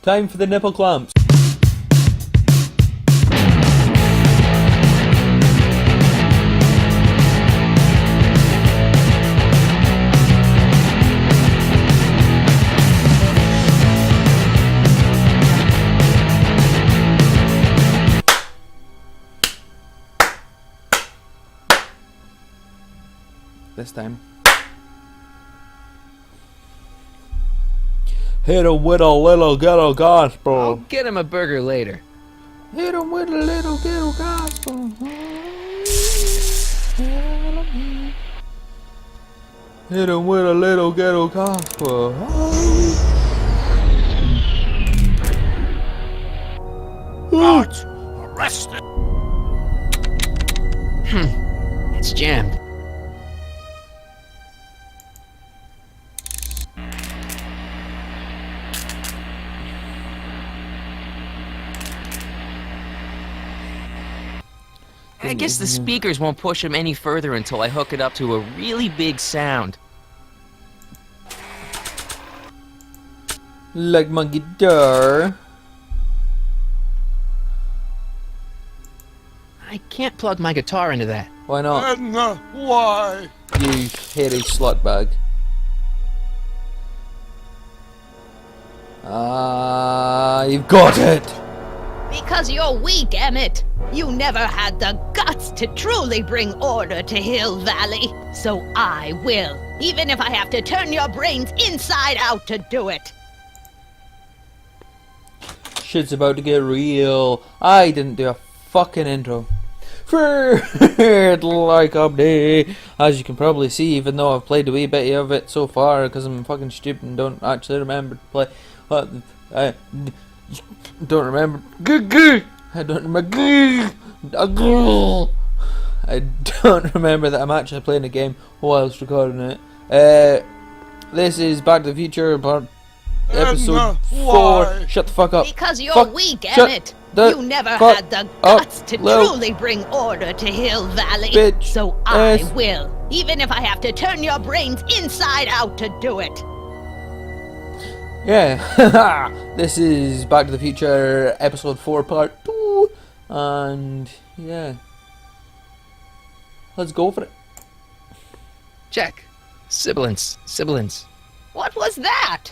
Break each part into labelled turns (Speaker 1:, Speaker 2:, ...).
Speaker 1: Time for the nipple clamps. This time. Hit him with a little ghetto gospel.
Speaker 2: I'll get him a burger later.
Speaker 1: Hit him with a little ghetto gospel. Hit him with a little ghetto gospel.
Speaker 3: Art arrested.
Speaker 2: It's jammed. I guess the speakers won't push him any further until I hook it up to a really big sound.
Speaker 1: Like my guitar.
Speaker 2: I can't plug my guitar into that.
Speaker 1: Why not?
Speaker 3: Edna, why?
Speaker 1: You hairy slutbag. You've got it!
Speaker 4: Because you're weak, Emmett. You never had the guts to truly bring order to Hill Valley. So I will, even if I have to turn your brains inside out to do it.
Speaker 1: Shit's about to get real. I didn't do a fucking intro. Like update. As you can probably see, even though I've played a wee bit of it so far, because I'm fucking stupid and don't actually remember to play. I don't remember. I don't remember. I don't remember that I'm actually playing a game whilst recording it. This is Back to the Future part episode
Speaker 3: Edna,
Speaker 1: 4.
Speaker 3: why?
Speaker 1: Shut the fuck up.
Speaker 4: Because you're
Speaker 1: Fuck.
Speaker 4: weak,
Speaker 1: Shut
Speaker 4: Emmett.
Speaker 1: the
Speaker 4: You never
Speaker 1: fuck
Speaker 4: had the
Speaker 1: up,
Speaker 4: guts to
Speaker 1: Lil.
Speaker 4: truly bring order to Hill Valley.
Speaker 1: Bitch
Speaker 4: So I
Speaker 1: ass.
Speaker 4: will, even if I have to turn your brains inside out to do it.
Speaker 1: Yeah, this is Back to the Future episode 4 part 2, and yeah, let's go for it.
Speaker 2: Check. Sibilance.
Speaker 4: What was that?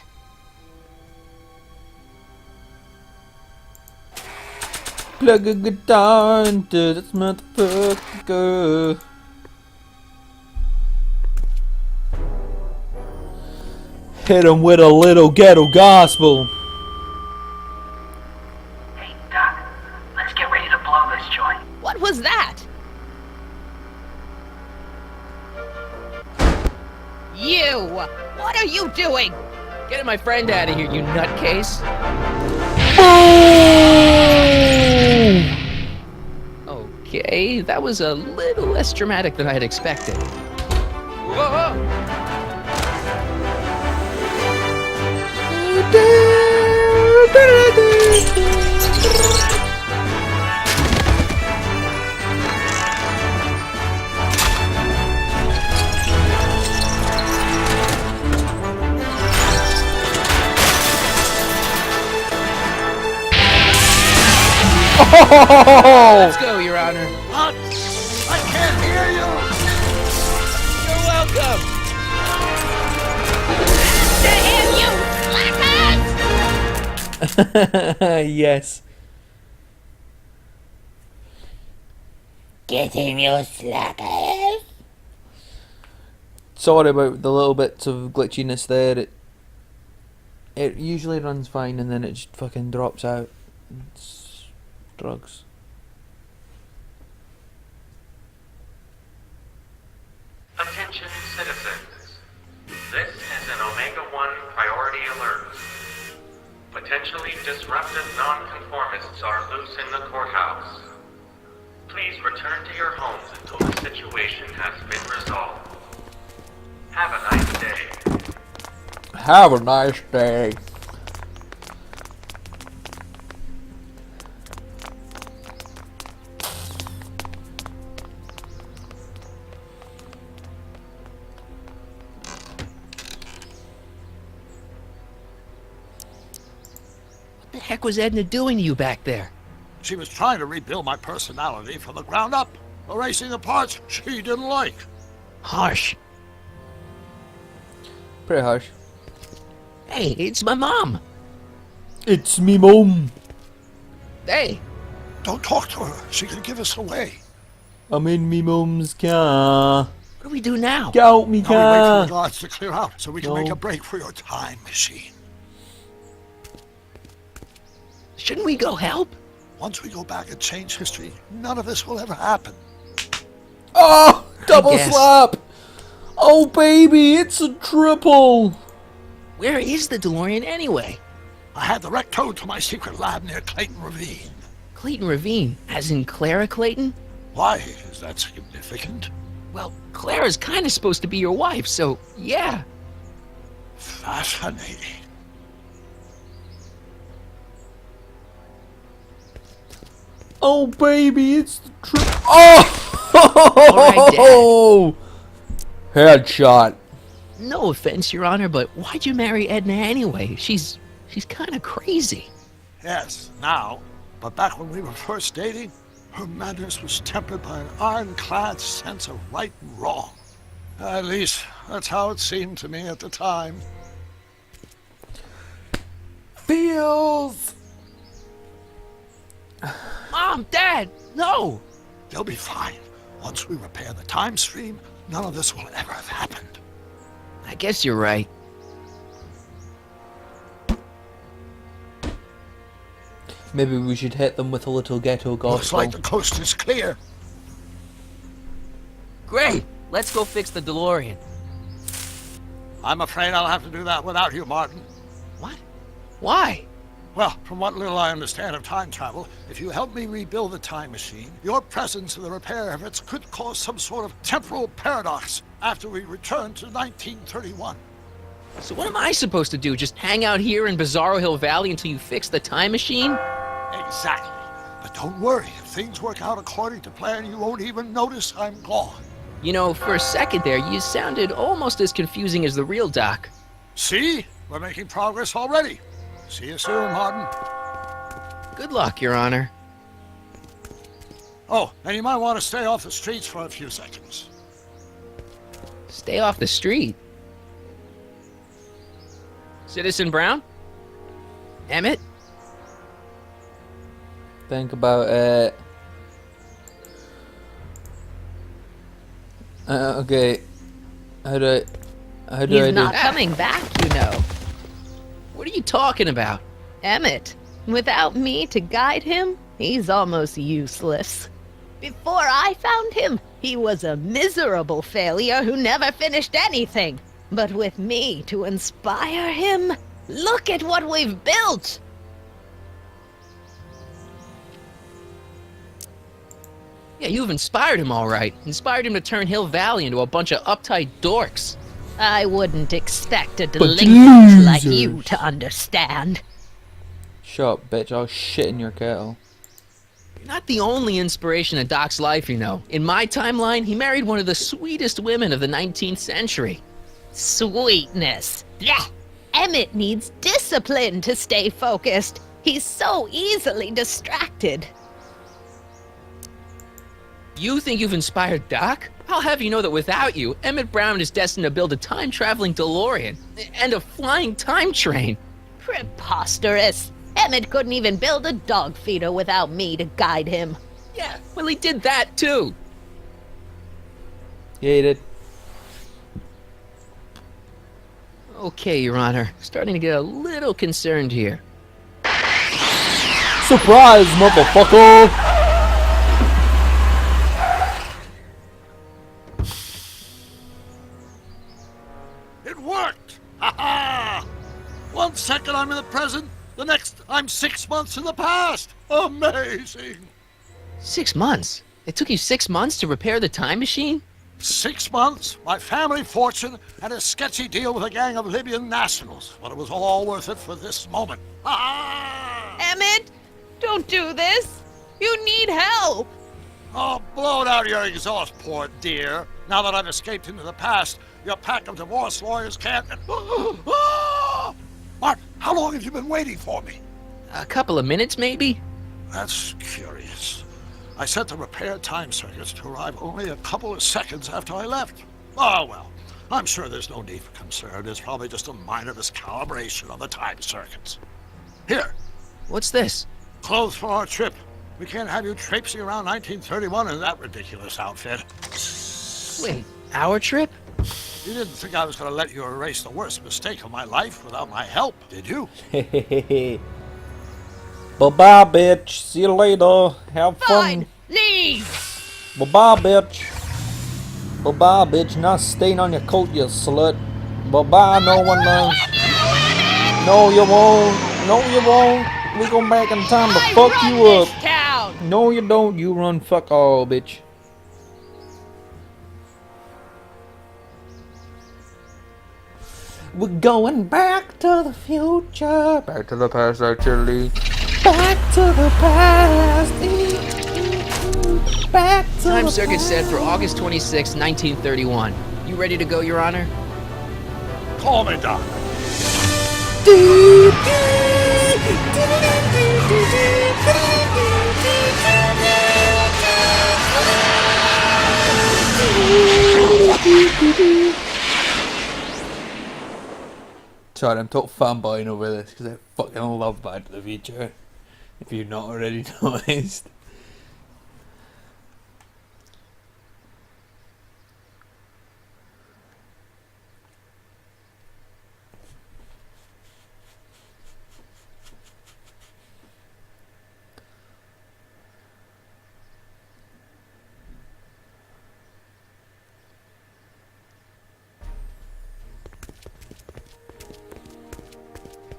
Speaker 1: Plug a guitar into this motherfucker. Hit him with a little ghetto gospel.
Speaker 5: Hey, Doc, let's get ready to blow this joint.
Speaker 4: What was that? You! What are you doing?
Speaker 2: Get my friend out of here, you nutcase. Okay, that was a little less dramatic than I had expected. Whoa! Let's go, Your Honor.
Speaker 3: What? I can't hear you.
Speaker 2: You're welcome.
Speaker 4: To him, you slackers!
Speaker 1: Yes.
Speaker 4: Get him, you slackers!
Speaker 1: Sorry about the little bits of glitchiness there. It usually runs fine and then it just fucking drops out. It's drugs.
Speaker 6: Attention citizens. This is an Omega-1 priority alert. Potentially disruptive nonconformists are loose in the courthouse. Please return to your homes until the situation has been resolved. Have a nice day.
Speaker 1: Have a nice day.
Speaker 2: The heck was Edna doing to you back there?
Speaker 3: She was trying to rebuild my personality from the ground up, erasing the parts she didn't like.
Speaker 2: Harsh.
Speaker 1: Pretty harsh.
Speaker 2: Hey, it's my mom.
Speaker 1: It's me mum.
Speaker 2: Hey,
Speaker 3: Don't talk to her. She could give us away.
Speaker 1: I'm in me mum's car.
Speaker 2: what do we do now?
Speaker 1: Get out me
Speaker 3: Now we wait for
Speaker 1: car.
Speaker 3: the guards to clear out so we can
Speaker 1: No.
Speaker 3: make a break for your time machine.
Speaker 2: Shouldn't we go help?
Speaker 3: Once we go back and change history, none of this will ever happen.
Speaker 1: Oh, double
Speaker 2: guess.
Speaker 1: slap. Oh, baby, it's a triple.
Speaker 2: Where is the DeLorean anyway?
Speaker 3: I had the wreck towed to my secret lab near Clayton Ravine.
Speaker 2: Clayton Ravine, as in Clara Clayton?
Speaker 3: Why is that significant?
Speaker 2: Well, Clara's kind of supposed to be your wife, so yeah.
Speaker 3: Fascinating.
Speaker 1: Oh, baby, it's the triple. Oh!
Speaker 2: All
Speaker 1: Headshot.
Speaker 2: No offense, Your Honor, but why'd you marry Edna anyway? She's kind of crazy.
Speaker 3: Yes, now. But back when we were first dating, her madness was tempered by an ironclad sense of right and wrong. At least, that's how it seemed to me at the time.
Speaker 1: Feels.
Speaker 2: Mom, Dad, no!
Speaker 3: They'll be fine. Once we repair the time stream, none of this will ever have happened.
Speaker 2: I guess you're right.
Speaker 1: Maybe we should hit them with a little ghetto
Speaker 3: Looks
Speaker 1: gospel.
Speaker 3: like the coast is clear.
Speaker 2: Great! Let's go fix the DeLorean.
Speaker 3: I'm afraid I'll have to do that without you, Martin.
Speaker 2: What? Why?
Speaker 3: Well, from what little I understand of time travel, if you help me rebuild the time machine, your presence in the repair efforts could cause some sort of temporal paradox after we return to 1931.
Speaker 2: So what am I supposed to do? Just hang out here in Bizarro Hill Valley until you fix the time machine?
Speaker 3: Exactly. But don't worry, if things work out according to plan, you won't even notice I'm gone.
Speaker 2: You know, for a second there, you sounded almost as confusing as the real Doc.
Speaker 3: See? We're making progress already. See you soon, Martin.
Speaker 2: Good luck, Your Honor.
Speaker 3: Oh, and you might want to stay off the streets for a few seconds.
Speaker 2: Stay off the street. Citizen Brown? Emmett?
Speaker 1: Think about it. Okay. How do I
Speaker 4: He's
Speaker 1: do?
Speaker 4: not coming back, you know.
Speaker 2: What are you talking about?
Speaker 4: Emmett, without me to guide him, he's almost useless. Before I found him, he was a miserable failure who never finished anything. But with me to inspire him, look at what we've built!
Speaker 2: Yeah, you've inspired him all right. Inspired him to turn Hill Valley into a bunch of uptight dorks.
Speaker 4: I wouldn't expect a
Speaker 1: But
Speaker 4: delinquent like
Speaker 1: losers.
Speaker 4: you to understand.
Speaker 1: Shut up, bitch. I'll shit in your kettle.
Speaker 2: You're not the only inspiration in Doc's life, you know. In my timeline, he married one of the sweetest women of the 19th century.
Speaker 4: Sweetness. Yeah. Emmett needs discipline to stay focused. He's so easily distracted.
Speaker 2: You think you've inspired Doc? I'll have you know that without you, Emmett Brown is destined to build a time-traveling DeLorean and a flying time train.
Speaker 4: Preposterous. Emmett couldn't even build a dog feeder without me to guide him.
Speaker 2: Yeah, well, he did that too.
Speaker 1: Yeah, he did.
Speaker 2: Okay, Your Honor. Starting to get a little concerned here.
Speaker 1: Surprise, motherfucker!
Speaker 3: It worked! Ha ha! 1 second I'm in the present, the next I'm 6 months in the past. Amazing!
Speaker 2: 6 months? It took you 6 months to repair the time machine?
Speaker 3: 6 months, my family fortune, and a sketchy deal with a gang of Libyan nationals. But it was all worth it for this moment. Ha ha!
Speaker 4: Emmett, don't do this. You need help.
Speaker 3: Oh, blow it out of your exhaust, poor dear. Now that I've escaped into the past, your pack of divorce lawyers can't... Mark, how long have you been waiting for me?
Speaker 2: A couple of minutes, maybe?
Speaker 3: That's curious. I set the repair time circuits to arrive only a couple of seconds after I left. Oh, well. I'm sure there's no need for concern. It's probably just a minor miscalibration of the time circuits. Here,
Speaker 2: What's this?
Speaker 3: clothes for our trip. We can't have you traipsing around 1931 in that ridiculous outfit.
Speaker 2: Wait, our trip?
Speaker 3: You didn't think I was going to let you erase the worst mistake of my life without my help, did you?
Speaker 1: Bye-bye, bitch. See you later. Have
Speaker 4: Fine,
Speaker 1: fun.
Speaker 4: leave!
Speaker 1: Bye-bye, bitch. Bye-bye, bitch. Not staying on your coat, you slut. Bye-bye, no one knows. No, you won't. No, you won't. We go back in time to
Speaker 4: I
Speaker 1: fuck
Speaker 4: run
Speaker 1: you up.
Speaker 4: this town!
Speaker 1: No, you don't. You run fuck all, bitch. We're going back to the future. Back to the past, actually. Back to the past. Back to
Speaker 2: Time
Speaker 1: the
Speaker 2: circuit
Speaker 1: past.
Speaker 2: set for August 26, 1931. You ready to go, Your Honor?
Speaker 3: Call me, Doc.
Speaker 1: Sorry, I'm total fanboying over this because I fucking love Back to the Future. If you've not already noticed.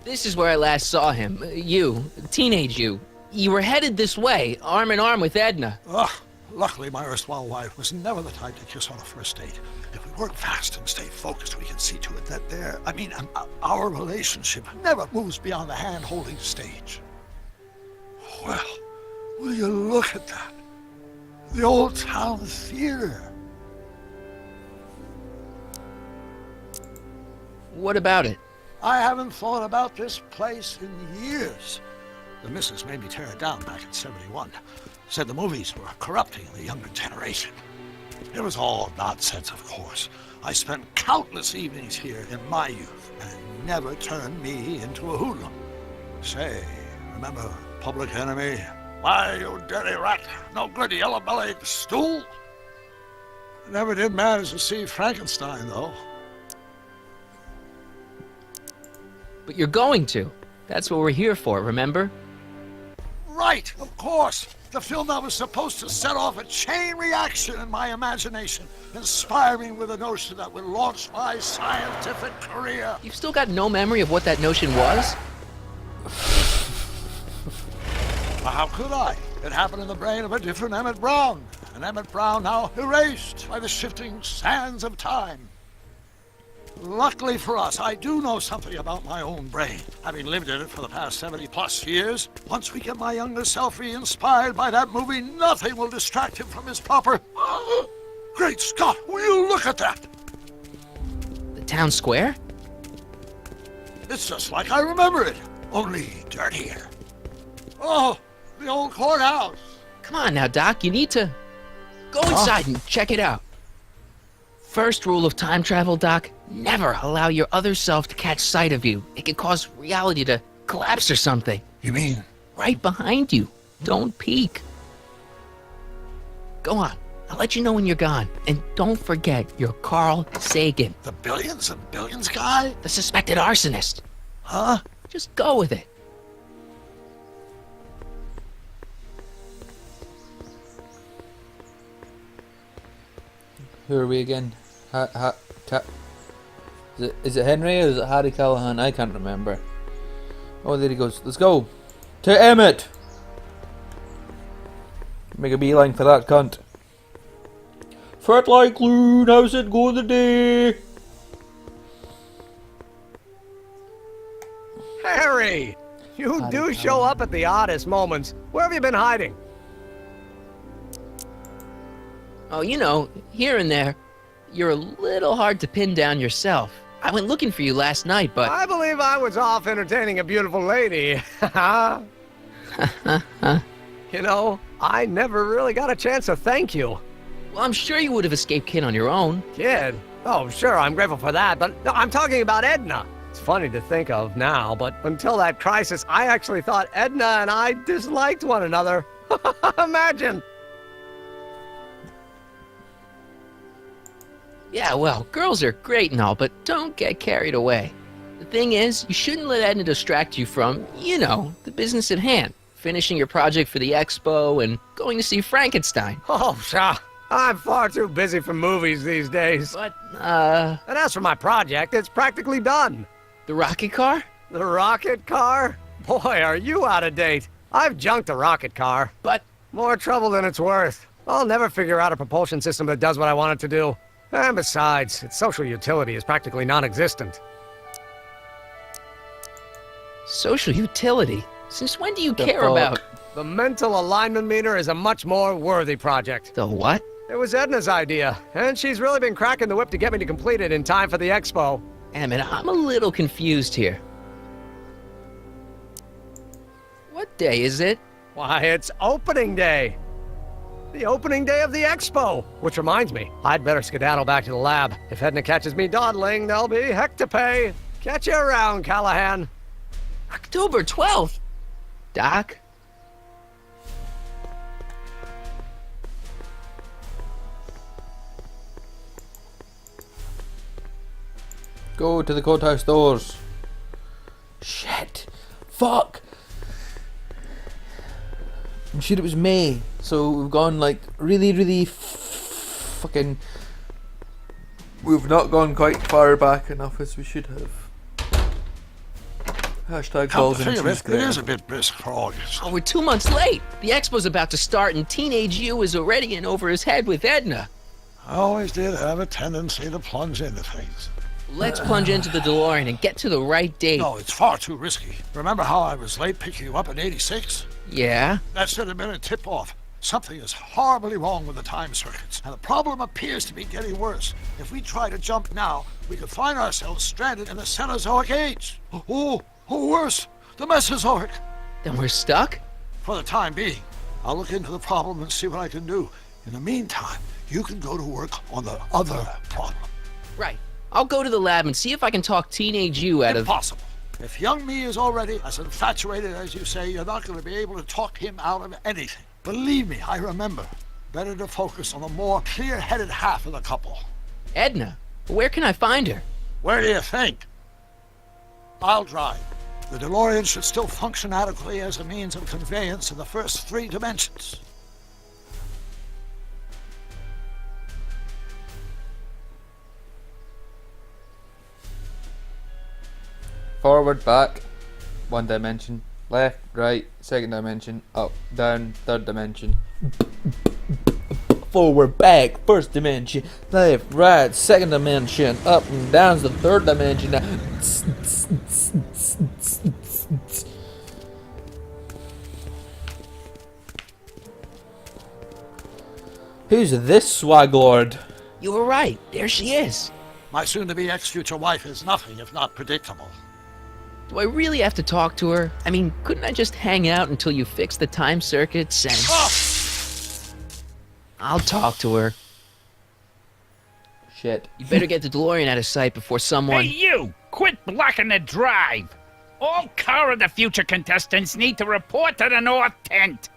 Speaker 2: This is where I last saw him. You, teenage you. You were headed this way, arm in arm with Edna.
Speaker 3: Ugh. Luckily, my erstwhile wife was never the type to kiss on a first date. If we work fast and stay focused, we can see to it that our relationship never moves beyond the hand-holding stage. Well, will you look at that? The Old Town Theater.
Speaker 2: What about it?
Speaker 3: I haven't thought about this place in years. The missus made me tear it down back in '71. Said the movies were corrupting the younger generation. It was all nonsense, of course. I spent countless evenings here in my youth, and it never turned me into a hoodlum. Say, remember Public Enemy? Why, you dirty rat, no good yellow-bellied stool? Never did manage to see Frankenstein, though.
Speaker 2: But you're going to. That's what we're here for, remember?
Speaker 3: Right, of course. The film that was supposed to set off a chain reaction in my imagination, inspiring with a notion that would launch my scientific career.
Speaker 2: You've still got no memory of what that notion was?
Speaker 3: Well, how could I? It happened in the brain of a different Emmett Brown. An Emmett Brown now erased by the shifting sands of time. Luckily for us, I do know something about my own brain, having lived in it for the past 70-plus years. Once we get my younger self re-inspired by that movie, nothing will distract him from his proper... Great Scott, will you look at that?
Speaker 2: The town square?
Speaker 3: It's just like I remember it, only dirtier. Oh, the old courthouse.
Speaker 2: Come on now, Doc, you need to... Go inside and check it out. First rule of time travel, Doc, never allow your other self to catch sight of you. It could cause reality to collapse or something.
Speaker 3: You mean?
Speaker 2: Right behind you. Don't peek. Go on. I'll let you know when you're gone. And don't forget, you're Carl Sagan,
Speaker 3: The billions and billions guy?
Speaker 2: the suspected arsonist.
Speaker 3: Huh?
Speaker 2: Just go with it.
Speaker 1: Who are we again? Is it Henry or is it Harry Callahan? I can't remember. Oh, there he goes. Let's go. To Emmett! Make a beeline for that cunt. Fat like Loon, how's it going today?
Speaker 7: Harry! You
Speaker 1: Howdy,
Speaker 7: do
Speaker 1: Howdy.
Speaker 7: show up at the oddest moments. Where have you been hiding?
Speaker 2: Oh, you know, here and there, you're a little hard to pin down yourself. I went looking for you last night, but...
Speaker 7: I believe I was off entertaining a beautiful lady. You know, I never really got a chance to thank you.
Speaker 2: Well, I'm sure you would have escaped Kid on your own.
Speaker 7: Kid? Oh, sure, I'm grateful for that, but no, I'm talking about Edna. It's funny to think of now, but until that crisis, I actually thought Edna and I disliked one another. Imagine!
Speaker 2: Yeah, well, girls are great and all, but don't get carried away. The thing is, you shouldn't let Edna distract you from, you know, the business at hand. Finishing your project for the expo and going to see Frankenstein.
Speaker 7: Oh, pshaw. I'm far too busy for movies these days.
Speaker 2: But,
Speaker 7: And as for my project, it's practically done.
Speaker 2: the rocket car?
Speaker 7: The rocket car? Boy, are you out of date. I've junked the rocket car.
Speaker 2: But,
Speaker 7: More trouble than it's worth. I'll never figure out a propulsion system that does what I want it to do. And besides, its social utility is practically non-existent.
Speaker 2: social utility? Since when do you
Speaker 1: The
Speaker 2: care
Speaker 1: fuck?
Speaker 2: about...
Speaker 7: The mental alignment meter is a much more worthy project.
Speaker 2: The what?
Speaker 7: It was Edna's idea, and she's really been cracking the whip to get me to complete it in time for the expo.
Speaker 2: Emmett, I'm a little confused here. What day is it?
Speaker 7: Why, it's opening day. The opening day of the expo. Which reminds me, I'd better skedaddle back to the lab. If Edna catches me dawdling, there'll be heck to pay. Catch you around, Callahan.
Speaker 2: October 12th. Doc?
Speaker 1: Go to the courthouse doors. Shit. Fuck. I'm sure it was May, so we've gone like really fucking. We've not gone quite far back enough as we should have. Hashtag
Speaker 3: Come
Speaker 1: balls
Speaker 3: to
Speaker 1: and
Speaker 3: think of
Speaker 1: cheese
Speaker 3: it, it is
Speaker 1: grater.
Speaker 3: a bit brisk for August.
Speaker 2: Oh, we're 2 months late. The expo's about to start and Teenage You is already in over his head with Edna.
Speaker 3: I always did have a tendency to plunge into things.
Speaker 2: Let's plunge into the DeLorean and get to the right date.
Speaker 3: No, it's far too risky. Remember how I was late picking you up in '86?
Speaker 2: Yeah?
Speaker 3: That should have been a tip-off. Something is horribly wrong with the time circuits, and the problem appears to be getting worse. If we try to jump now, we could find ourselves stranded in the Cenozoic age. Oh, worse, the Mesozoic.
Speaker 2: Then we're stuck?
Speaker 3: For the time being, I'll look into the problem and see what I can do. In the meantime, you can go to work on the other problem.
Speaker 2: Right. I'll go to the lab and see if I can talk Teenage You out of...
Speaker 3: Impossible. If young me is already as infatuated as you say, you're not going to be able to talk him out of anything. Believe me, I remember. Better to focus on the more clear-headed half of the couple.
Speaker 2: Edna. Where can I find her?
Speaker 3: Where do you think? I'll drive. The DeLorean should still function adequately as a means of conveyance in the first 3 dimensions.
Speaker 1: Forward, back, 1 dimension. Left, right, 2nd dimension. Up, down, 3rd dimension. Forward, back, 1st dimension. Left, right, 2nd dimension. Up and down's the 3rd dimension. Who's this swag lord?
Speaker 2: You were right. There she is.
Speaker 3: My soon-to-be ex-future wife is nothing if not predictable.
Speaker 2: Do I really have to talk to her? I mean, couldn't I just hang out until you fix the time circuits and... I'll talk to her.
Speaker 1: Shit.
Speaker 2: You better get the DeLorean out of sight before someone...
Speaker 8: Hey, you! Quit blocking the drive! All Car of the Future contestants need to report to the North Tent.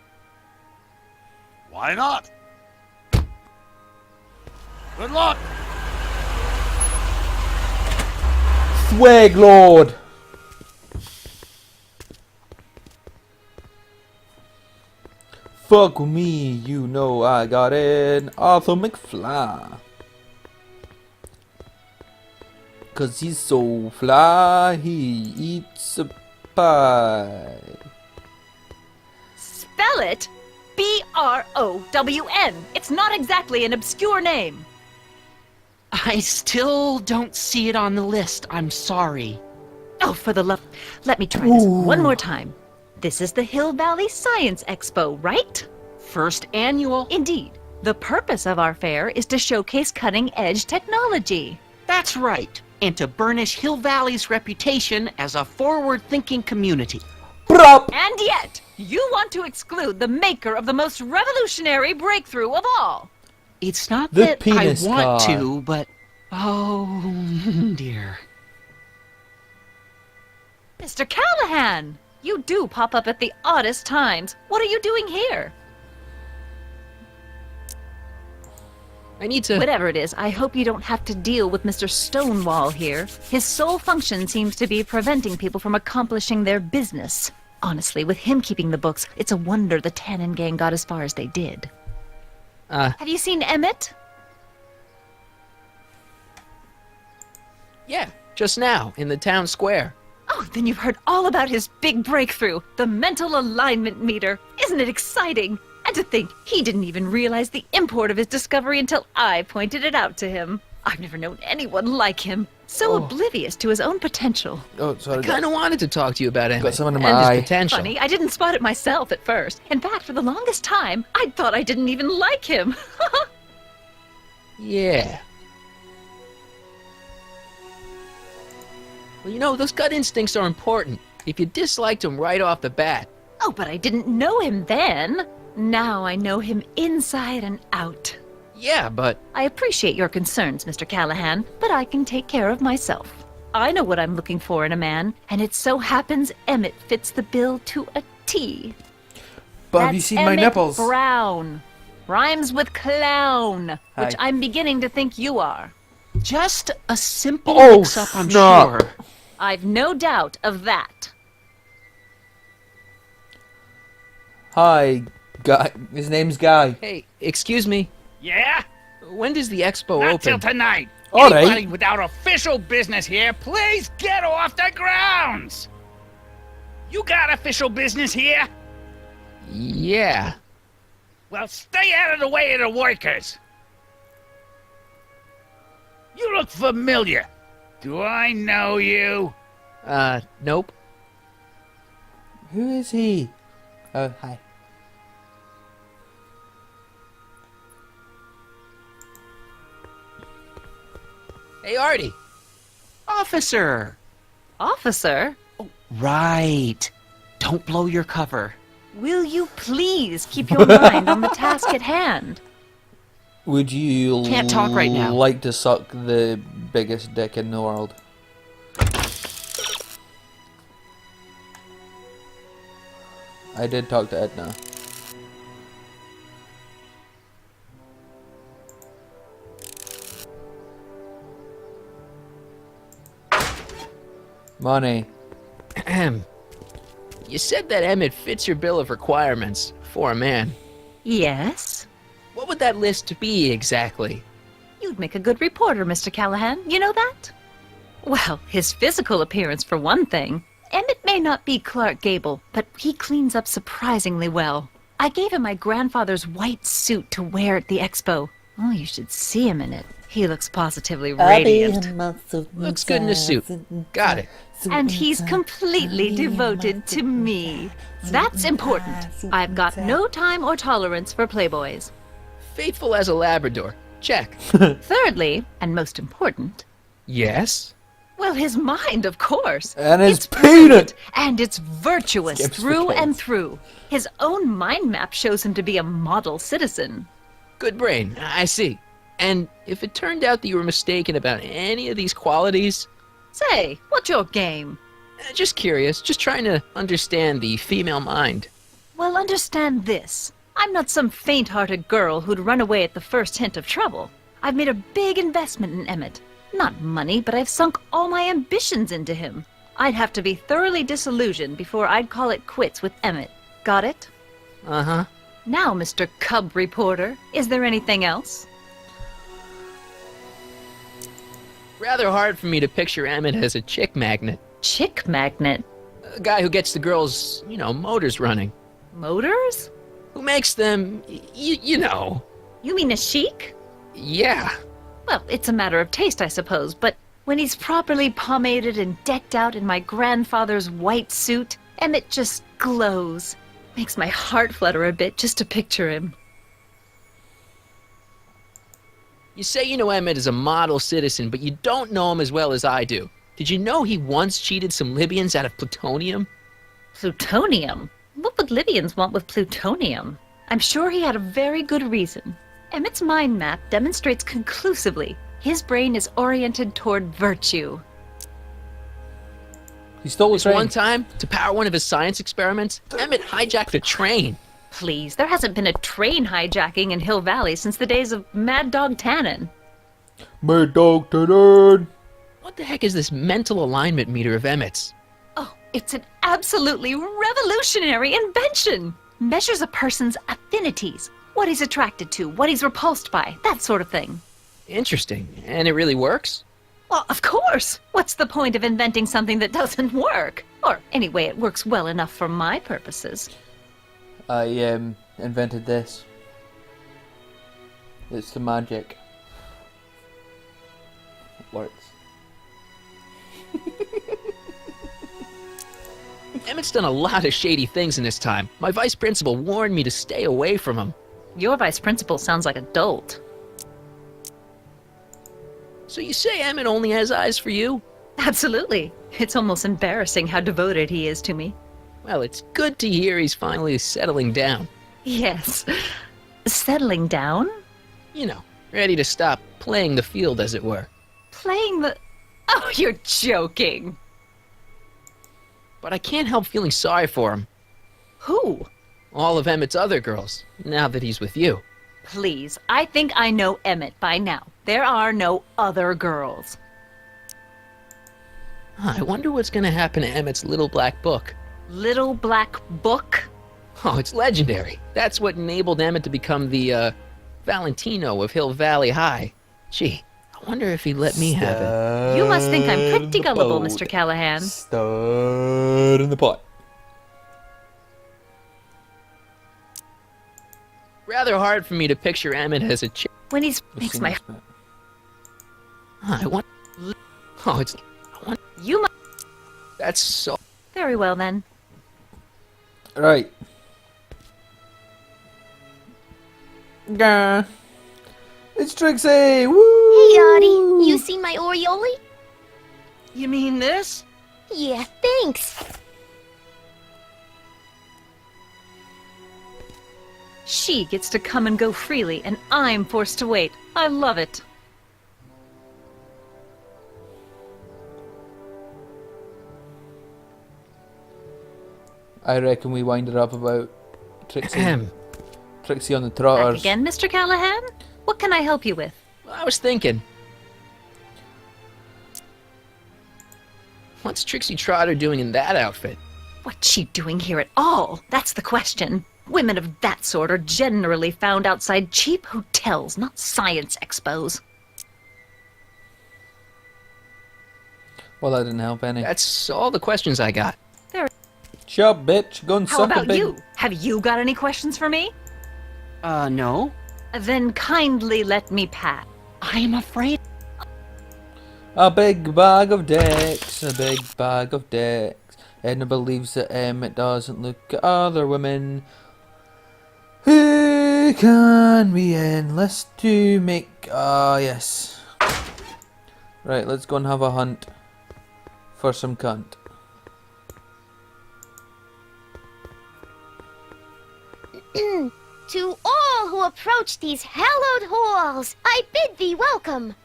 Speaker 3: Why not? Good luck!
Speaker 1: Swag lord! Fuck with me, you know I got it. Arthur McFly. Cause he's so fly, he eats a pie.
Speaker 9: Spell it B-R-O-W-N. It's not exactly an obscure name.
Speaker 10: I still don't see it on the list. I'm sorry.
Speaker 9: Oh, for the love... Let me try this one more time. This is the Hill Valley Science Expo, right?
Speaker 10: First annual.
Speaker 9: Indeed. The purpose of our fair is to showcase cutting-edge technology.
Speaker 10: That's right. and to burnish Hill Valley's reputation as a forward-thinking community.
Speaker 1: Brup!
Speaker 9: And yet, you want to exclude the maker of the most revolutionary breakthrough of all.
Speaker 10: It's not
Speaker 1: The
Speaker 10: that I
Speaker 1: penis
Speaker 10: want
Speaker 1: car.
Speaker 10: to, but... Oh, dear.
Speaker 9: Mr. Callahan! You do pop up at the oddest times. What are you doing here?
Speaker 2: I need to...
Speaker 9: Whatever it is, I hope you don't have to deal with Mr. Stonewall here. His sole function seems to be preventing people from accomplishing their business. Honestly, with him keeping the books, it's a wonder the Tannen gang got as far as they did. Have you seen Emmett?
Speaker 2: Yeah, just now, in the town square.
Speaker 9: Oh, then you've heard all about his big breakthrough, the mental alignment meter. Isn't it exciting? And to think, he didn't even realize the import of his discovery until I pointed it out to him. I've never known anyone like him. So oblivious to his own potential.
Speaker 1: Oh, sorry.
Speaker 2: I kind of wanted to talk to you about Emmett.
Speaker 1: Got someone in my
Speaker 2: and
Speaker 1: eye.
Speaker 2: his potential.
Speaker 9: Funny, I didn't spot it myself at first. In fact, for the longest time, I thought I didn't even like him.
Speaker 2: Yeah. Well, you know, those gut instincts are important. If you disliked him right off the bat.
Speaker 9: Oh, but I didn't know him then. Now I know him inside and out.
Speaker 2: Yeah, but...
Speaker 9: I appreciate your concerns, Mr. Callahan, but I can take care of myself. I know what I'm looking for in a man, and it so happens Emmett fits the bill to a T.
Speaker 1: But have you seen my
Speaker 9: Emmett
Speaker 1: nipples?
Speaker 9: Brown. Rhymes with clown, which
Speaker 1: Hi.
Speaker 9: I'm beginning to think you are.
Speaker 10: Just a simple
Speaker 1: Oh,
Speaker 10: mix-up, I'm
Speaker 1: snap.
Speaker 10: sure.
Speaker 9: I've no doubt of that.
Speaker 1: Hi, Guy. His name's Guy.
Speaker 2: Hey, excuse me.
Speaker 8: Yeah?
Speaker 2: When does the expo
Speaker 8: Not till
Speaker 2: open?
Speaker 8: tonight.
Speaker 1: All right.
Speaker 8: Anybody without official business here, please get off the grounds. You got official business here?
Speaker 2: Yeah.
Speaker 8: Well, stay out of the way of the workers. You look familiar. Do I know you?
Speaker 2: Nope.
Speaker 1: Who is he? Oh, hi.
Speaker 2: Hey, Artie.
Speaker 10: Officer!
Speaker 9: Officer,
Speaker 10: Right. Don't blow your cover.
Speaker 9: will you please keep your mind on the task at hand?
Speaker 1: Would you
Speaker 10: Can't talk right now.
Speaker 1: like to suck the biggest dick in the world? I did talk to Edna. Money.
Speaker 2: Ahem. You said that Emmett fits your bill of requirements for a man.
Speaker 9: Yes?
Speaker 2: What would that list be exactly?
Speaker 9: You'd make a good reporter, Mr. Callahan. You know that? Well, his physical appearance for one thing. Emmett may not be Clark Gable, but he cleans up surprisingly well. I gave him my grandfather's white suit to wear at the expo. Oh, you should see him in it. He looks positively radiant.
Speaker 2: Looks good in a suit. Got it.
Speaker 9: And he's completely devoted to me. That's important. I've got no time or tolerance for playboys.
Speaker 2: Faithful as a Labrador. Check.
Speaker 9: Thirdly, and most important,
Speaker 2: Yes?
Speaker 9: well, his mind, of course.
Speaker 1: And his
Speaker 9: It's
Speaker 1: peanut!
Speaker 9: brilliant, and it's virtuous
Speaker 1: Skips for
Speaker 9: through and
Speaker 1: kids.
Speaker 9: through. His own mind map shows him to be a model citizen.
Speaker 2: Good brain. I see. And if it turned out that you were mistaken about any of these qualities,
Speaker 9: Say, what's your game?
Speaker 2: just curious, just trying to understand the female mind.
Speaker 9: Well, understand this. I'm not some faint-hearted girl who'd run away at the first hint of trouble. I've made a big investment in Emmett. Not money, but I've sunk all my ambitions into him. I'd have to be thoroughly disillusioned before I'd call it quits with Emmett. Got it?
Speaker 2: Uh-huh.
Speaker 9: Now, Mr. Cub Reporter, is there anything else?
Speaker 2: Rather hard for me to picture Emmett as a chick magnet.
Speaker 9: Chick magnet?
Speaker 2: A guy who gets the girls, motors running.
Speaker 9: Motors?
Speaker 2: Who makes them, you know.
Speaker 9: You mean a chic?
Speaker 2: Yeah.
Speaker 9: Well, it's a matter of taste, I suppose, but when he's properly pomaded and decked out in my grandfather's white suit, Emmett just glows. Makes my heart flutter a bit just to picture him.
Speaker 2: You say you know Emmett is a model citizen, but you don't know him as well as I do. Did you know he once cheated some Libyans out of plutonium?
Speaker 9: Plutonium? What would Libyans want with plutonium? I'm sure he had a very good reason. Emmett's mind map demonstrates conclusively his brain is oriented toward virtue.
Speaker 1: He stole a
Speaker 2: This
Speaker 1: train.
Speaker 2: one time, to power one of his science experiments, Emmett hijacked a train.
Speaker 9: Please, there hasn't been a train hijacking in Hill Valley since the days of Mad Dog Tannen.
Speaker 1: Mad Dog Tannen.
Speaker 2: What the heck is this mental alignment meter of Emmett's?
Speaker 9: Oh, it's an absolutely revolutionary invention! Measures a person's affinities, what he's attracted to, what he's repulsed by, that sort of thing.
Speaker 2: Interesting. And it really works?
Speaker 9: Well, of course! What's the point of inventing something that doesn't work? Or, anyway, it works well enough for my purposes.
Speaker 1: I invented this. It's the magic. It works.
Speaker 2: Emmett's done a lot of shady things in his time. My vice principal warned me to stay away from him.
Speaker 9: Your vice principal sounds like a dolt.
Speaker 2: So you say Emmett only has eyes for you?
Speaker 9: Absolutely. It's almost embarrassing how devoted he is to me.
Speaker 2: Well, it's good to hear he's finally settling down.
Speaker 9: Yes. Settling down?
Speaker 2: You know, ready to stop playing the field, as it were.
Speaker 9: Playing the... Oh, you're joking.
Speaker 2: But I can't help feeling sorry for him.
Speaker 9: Who?
Speaker 2: All of Emmett's other girls, now that he's with you.
Speaker 9: Please, I think I know Emmett by now. There are no other girls.
Speaker 2: I wonder what's gonna happen to Emmett's little black book.
Speaker 9: Little Black Book?
Speaker 2: Oh, it's legendary. That's what enabled Emmett to become the, Valentino of Hill Valley High. Gee, I wonder if he'd let me have it.
Speaker 9: You must think I'm pretty gullible, Mr. Callahan.
Speaker 1: Stud in the pot.
Speaker 2: Rather hard for me to picture Emmett as a chick.
Speaker 9: When he makes my...
Speaker 2: I want... Oh, it's...
Speaker 9: You must...
Speaker 2: That's so...
Speaker 9: Very well, then.
Speaker 1: Right. Gah. It's Trixie! Woo!
Speaker 4: Hey, Audie, you seen my Oriole?
Speaker 10: You mean this?
Speaker 4: Yeah, thanks.
Speaker 9: She gets to come and go freely, and I'm forced to wait. I love it.
Speaker 1: I reckon we wind it up about Trixie.
Speaker 2: Ahem.
Speaker 1: Trixie on the
Speaker 9: Back
Speaker 1: trotters.
Speaker 9: again, Mr. Callahan? What can I help you with?
Speaker 2: I was thinking... What's Trixie Trotter doing in that outfit?
Speaker 9: What's she doing here at all? That's the question. Women of that sort are generally found outside cheap hotels, not science expos.
Speaker 1: Well, that didn't help any.
Speaker 2: That's all the questions I got.
Speaker 1: Shut up, bitch. Go and
Speaker 9: How
Speaker 1: suck a
Speaker 9: about
Speaker 1: big...
Speaker 9: you? Have you got any questions for me?
Speaker 10: No.
Speaker 9: Then kindly let me pass.
Speaker 10: I am afraid.
Speaker 1: A big bag of dicks, a big bag of dicks. Edna believes that Emmett doesn't look at other women. Who can we enlist to make... yes. Right, let's go and have a hunt for some cunt.
Speaker 4: To all who approach these hallowed halls, I bid thee welcome.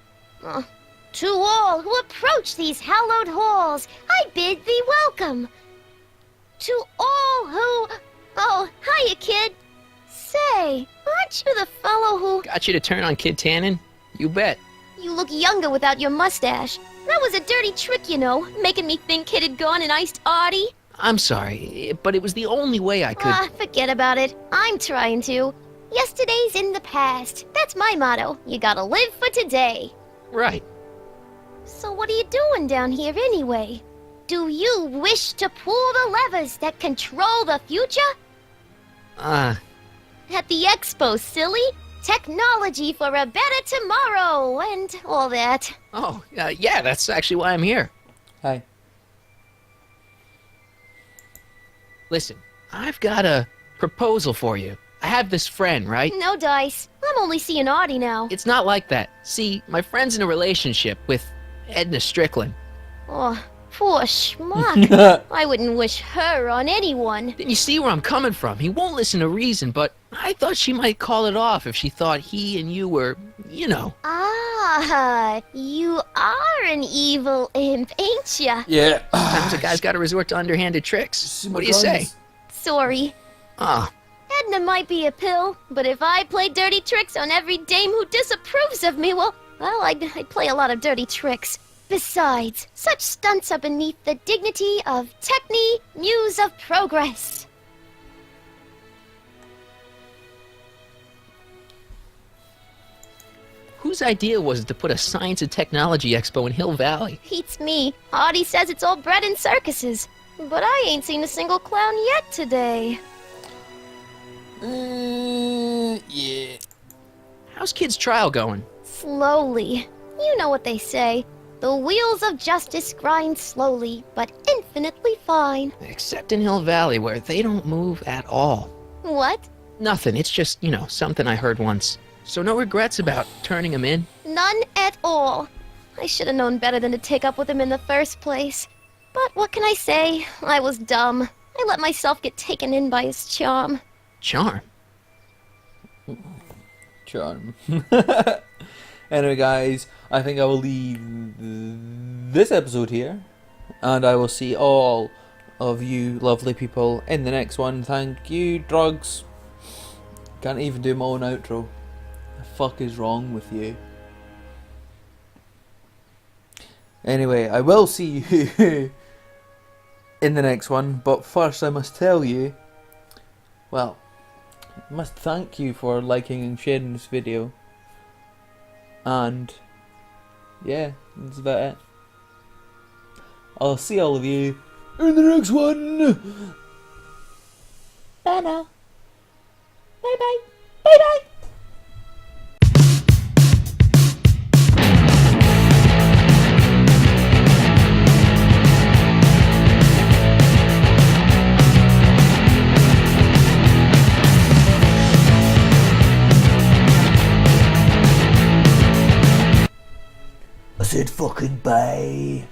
Speaker 4: To all who approach these hallowed halls, I bid thee welcome. To all who... Oh, hiya, kid. Say, aren't you the fellow who...
Speaker 2: Got you to turn on Kid Tannen? You bet.
Speaker 4: You look younger without your mustache. That was a dirty trick, you know, making me think Kid had gone and iced Artie.
Speaker 2: I'm sorry, but it was the only way I could...
Speaker 4: Forget about it. I'm trying to. Yesterday's in the past. That's my motto. You gotta live for today.
Speaker 2: Right.
Speaker 4: So what are you doing down here anyway? Do you wish to pull the levers that control the future? At the expo, silly. Technology for a better tomorrow and all that.
Speaker 2: Oh, yeah, that's actually why I'm here.
Speaker 1: Hi.
Speaker 2: Listen, I've got a proposal for you. I have this friend, right?
Speaker 4: No dice. I'm only seeing Audie now.
Speaker 2: It's not like that. See, my friend's in a relationship with Edna Strickland.
Speaker 4: Oh, poor schmuck. I wouldn't wish her on anyone.
Speaker 2: Then you see where I'm coming from. He won't listen to reason, but I thought she might call it off if she thought he and you were, you know.
Speaker 4: Ah, you are an evil imp, ain't ya?
Speaker 1: Yeah.
Speaker 2: Sometimes a guy's got to resort to underhanded tricks. What do you say?
Speaker 4: Sorry.
Speaker 2: Ah,
Speaker 4: Edna might be a pill, but if I play dirty tricks on every dame who disapproves of me, well, I'd play a lot of dirty tricks. Besides, such stunts are beneath the dignity of Techne, Muse of Progress.
Speaker 2: whose idea was it to put a science and technology expo in Hill Valley?
Speaker 4: Beats me. Audie says it's all bred in circuses. But I ain't seen a single clown yet today.
Speaker 1: Yeah.
Speaker 2: How's Kid's trial going?
Speaker 4: Slowly. You know what they say. The wheels of justice grind slowly, but infinitely fine.
Speaker 2: Except in Hill Valley, where they don't move at all.
Speaker 4: What?
Speaker 2: Nothing. It's just, something I heard once. So no regrets about turning him in?
Speaker 4: None at all. I should have known better than to take up with him in the first place. But what can I say? I was dumb. I let myself get taken in by his charm.
Speaker 2: Charm?
Speaker 1: Charm. Anyway, guys, I think I will leave this episode here. And I will see all of you lovely people in the next one. Thank you, Drugs. Can't even do my own outro. The fuck is wrong with you? Anyway, I will see you in the next one, but first I must tell you, well, I must thank you for liking and sharing this video. And yeah, that's about it. I'll see all of you in the next one. Bye now. Bye bye. Bye bye. I said fucking bye.